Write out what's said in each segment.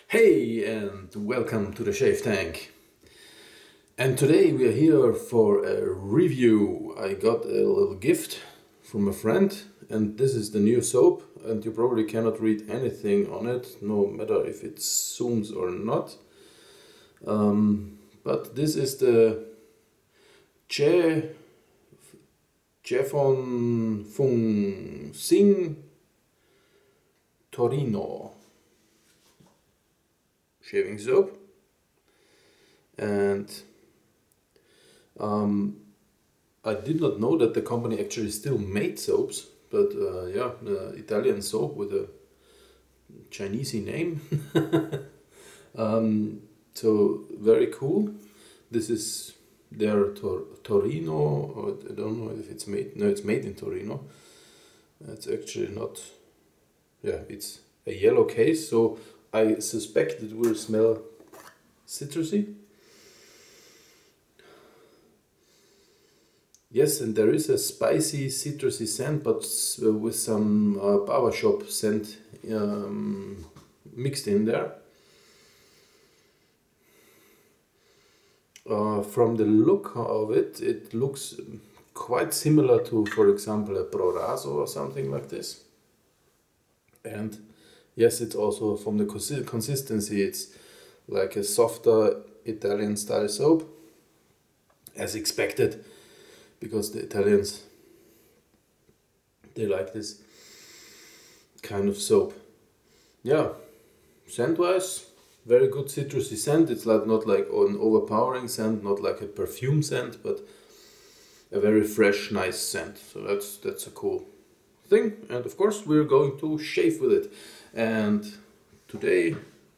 Hey, and welcome to the Shave Tank. And today we are here for a review. I got a little gift from a friend, and this is the new soap. And you probably cannot read anything on it, no matter if it zooms or not. But this is the Jeffon Fung Sing Torino shaving soap. And I did not know that the company actually still made soaps, but yeah, the Italian soap with a Chinesey name. So very cool. This is their Torino, or I don't know if it's made. No, it's made in Torino. It's actually not. Yeah, it's a yellow case, so I suspect it will smell citrusy. Yes, and there is a spicy, citrusy scent, but with some barbershop scent mixed in there. From the look of it, it looks quite similar to, for example, a Pro Raso or something like this. And yes, it's also from the consistency, it's like a softer Italian style soap, as expected, because the Italians, they like this kind of soap. Yeah, scent-wise, very good citrusy scent. It's like not like an overpowering scent, not like a perfume scent, but a very fresh, nice scent. So that's a cool thing. And of course, we're going to shave with it. And today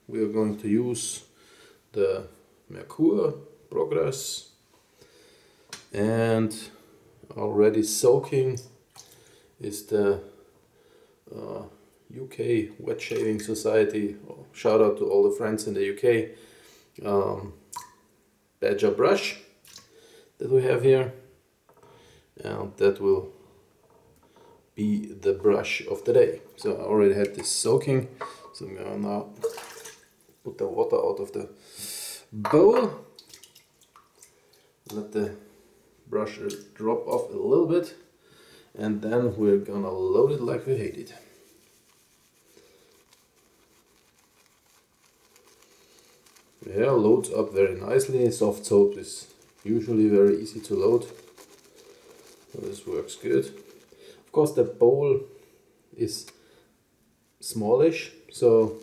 we are going to use the Merkur Progress, and already soaking is the UK Wet Shaving Society. Shout out to all the friends in the UK. Badger brush that we have here, and that will be the brush of the day. So I already had this soaking, so I'm gonna now put the water out of the bowl, let the brush drop off a little bit, and then we're gonna load it like we hate it. Yeah, loads up very nicely. Soft soap is usually very easy to load, so this works good. Of course, the bowl is smallish, so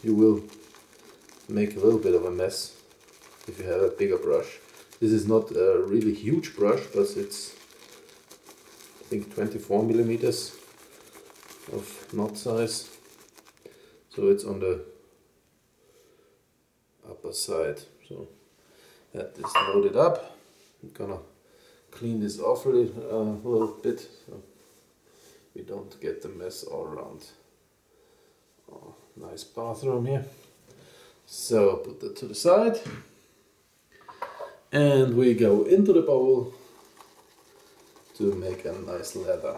you will make a little bit of a mess if you have a bigger brush. This is not a really huge brush, but it's, I think, 24 millimeters of knot size, so it's on the upper side. So had this loaded up. I'm gonna clean this off a little bit so we don't get the mess all around. Oh, nice bathroom here. So put that to the side, and we go into the bowl to make a nice lather.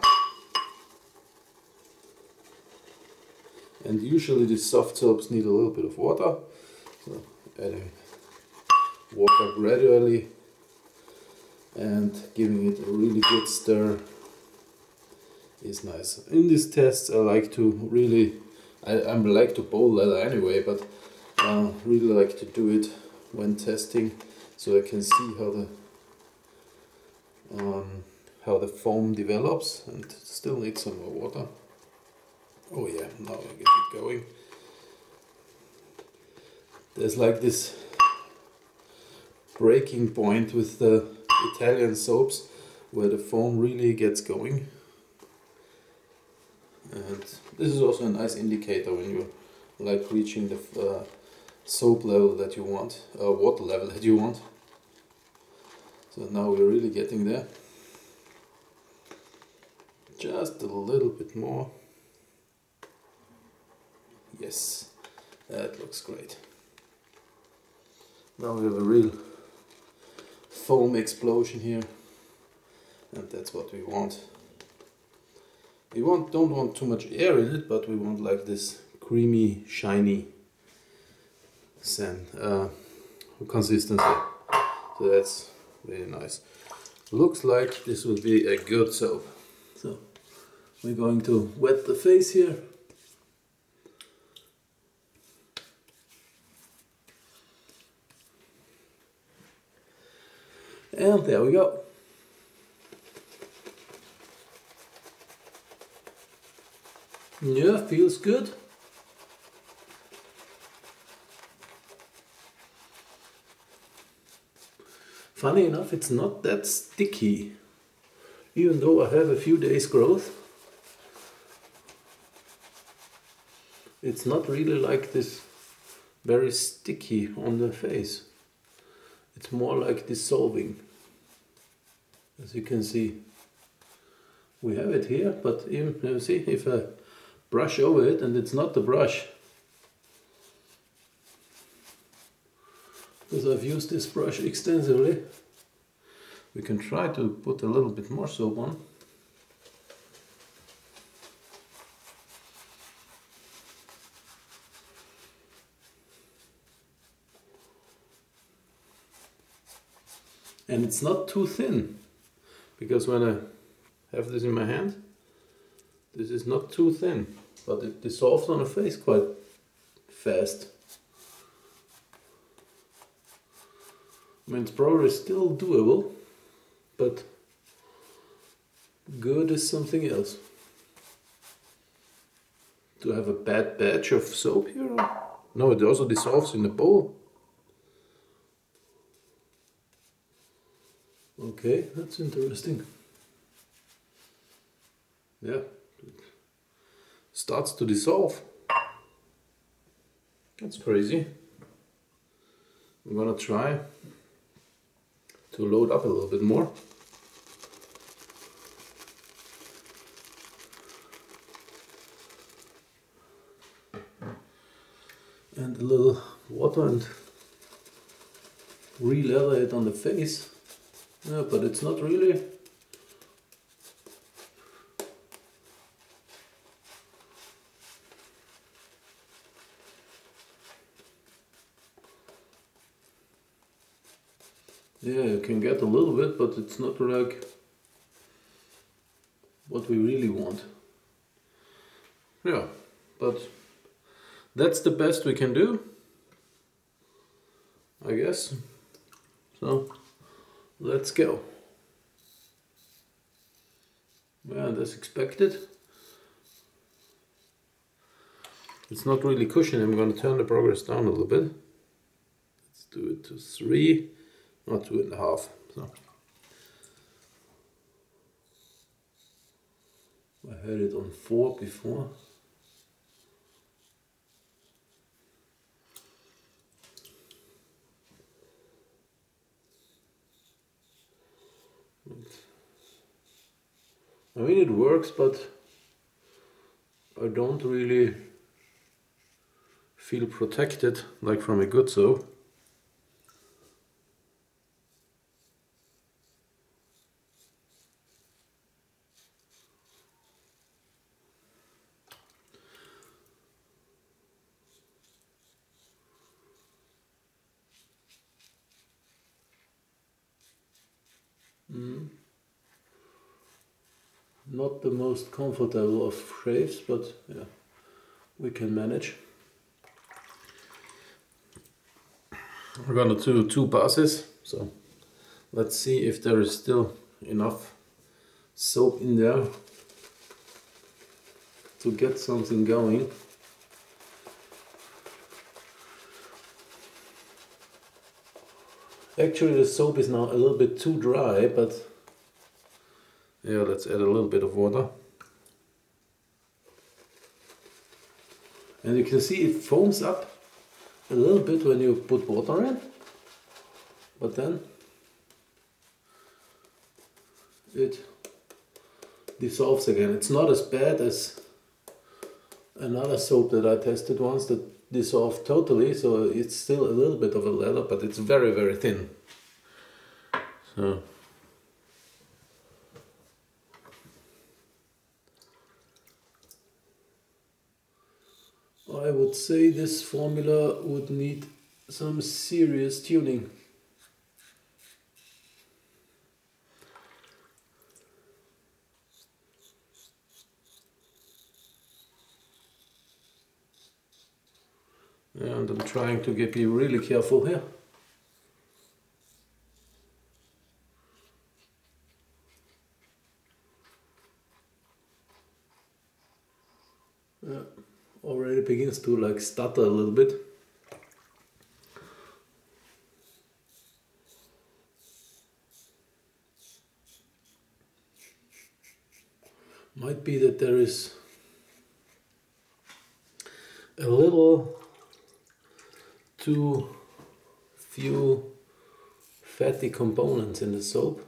And usually these soft soaps need a little bit of water, so adding water gradually and giving it a really good stir is nice. In these tests I like to really, I like to bowl lather anyway, but really like to do it when testing, so I can see how the foam develops, and still need some more water. Oh yeah, now I get it going. There's like this breaking point with the Italian soaps where the foam really gets going, and this is also a nice indicator when you're like reaching the soap level that you want, water level that you want. So now we're really getting there. Just a little bit more. Yes, that looks great. Now we have a real foam explosion here, and that's what we want. We don't want too much air in it, but we want like this creamy, shiny scent consistency. So that's really nice. Looks like this will be a good soap. So we're going to wet the face here. And there we go. Yeah, feels good. Funny enough, it's not that sticky. Even though I have a few days growth, it's not really like this very sticky on the face. It's more like dissolving. As you can see, we have it here, but even, you see, if I brush over it, and it's not the brush, because I've used this brush extensively, we can try to put a little bit more soap on. And it's not too thin, because when I have this in my hand, this is not too thin, but it dissolves on the face quite fast. I mean, it's probably still doable, but good is something else. Do I have a bad batch of soap here? No, it also dissolves in the bowl. Okay, that's interesting. Yeah, it starts to dissolve. That's crazy. I'm gonna try to load up a little bit more. And a little water and re-lather it on the face. Yeah, but it's not really. Yeah, you can get a little bit, but it's not like what we really want. Yeah, but that's the best we can do, I guess. So let's go. Yeah, that's expected. It's not really cushioning. I'm going to turn the progress down a little bit. Let's do it to 3, or 2.5. So I had it on 4 before. I mean, it works, but I don't really feel protected like from a good soap. Not the most comfortable of shaves, but yeah, we can manage. We're gonna do 2 passes, so let's see if there is still enough soap in there to get something going. Actually, the soap is now a little bit too dry, but yeah, let's add a little bit of water. And you can see it foams up a little bit when you put water in, but then it dissolves again. It's not as bad as another soap that I tested once that dissolved totally, so it's still a little bit of a lather, but it's very, very thin. So I would say this formula would need some serious tuning. And I'm trying to be really careful here. Already begins to like stutter a little bit. Might be that there is a little too few fatty components in the soap.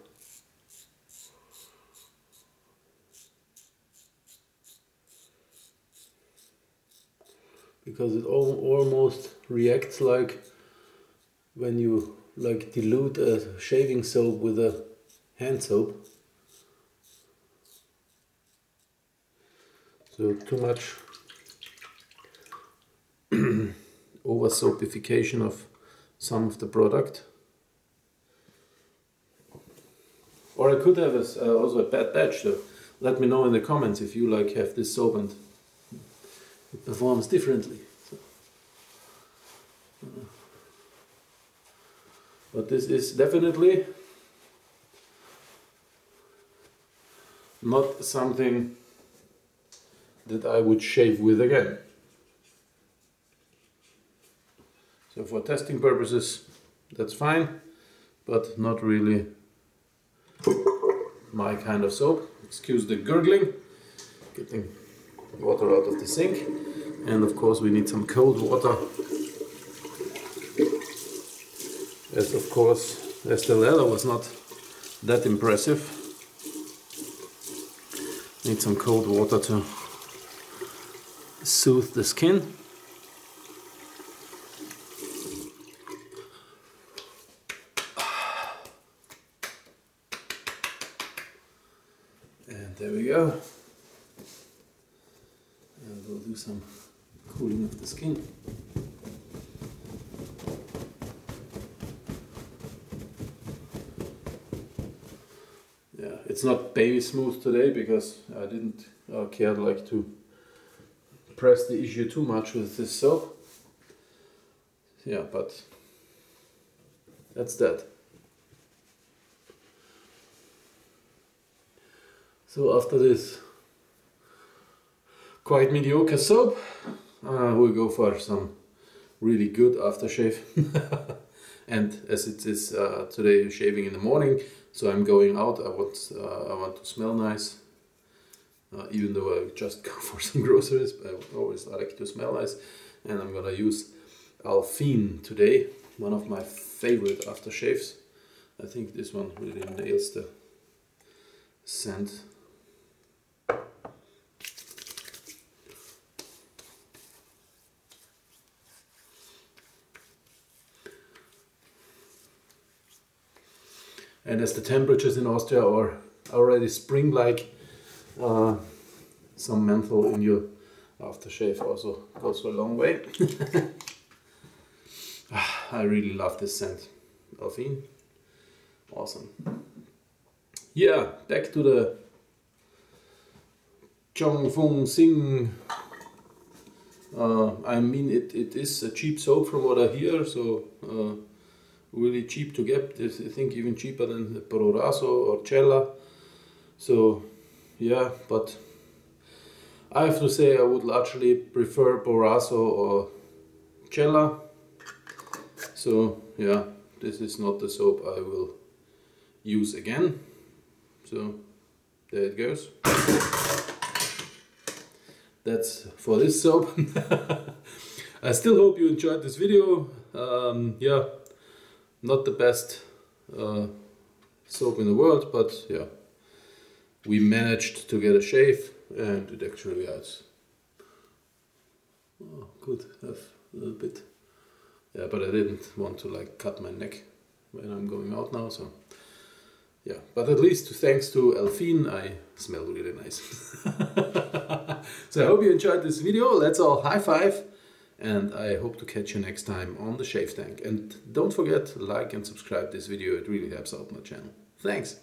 Because it almost reacts like when you like dilute a shaving soap with a hand soap. So too much over soapification of some of the product. Or I could have also a bad batch. So let me know in the comments if you like have this soap and it performs differently. So, but this is definitely not something that I would shave with again. So for testing purposes, that's fine, but not really my kind of soap. Excuse the gurgling, getting water out of the sink. And of course we need some cold water. As the leather was not that impressive. Need some cold water to soothe the skin. And there we go. And we'll do some cooling of the skin. Yeah, it's not baby smooth today because I didn't care like to press the issue too much with this soap. Yeah, but that's that. So after this quite mediocre soap, we'll go for some really good aftershave. And as it is today shaving in the morning, so I'm going out, I want to smell nice. Even though I just go for some groceries, but I always like to smell nice. And I'm gonna use Alphine today, one of my favorite aftershaves. I think this one really nails the scent. And as the temperatures in Austria are already spring-like, some menthol in your aftershave also goes a long way. I really love this scent, Alphine. Awesome. Yeah, back to the Zhongfeng Xing. I mean, it is a cheap soap from what I hear, so really cheap to get. I think even cheaper than the Proraso or Cella. So yeah, but I have to say I would largely prefer Proraso or Cella. So yeah, this is not the soap I will use again. So there it goes. That's for this soap. I still hope you enjoyed this video. Yeah, not the best soap in the world, but yeah, we managed to get a shave, and it actually has. Oh, could have a little bit. Yeah, but I didn't want to like cut my neck when I'm going out now, so yeah. But at least thanks to Alphine, I smell really nice. So I hope you enjoyed this video. Let's all high five. And I hope to catch you next time on the Shave Tank. And don't forget to like and subscribe this video. It really helps out my channel. Thanks.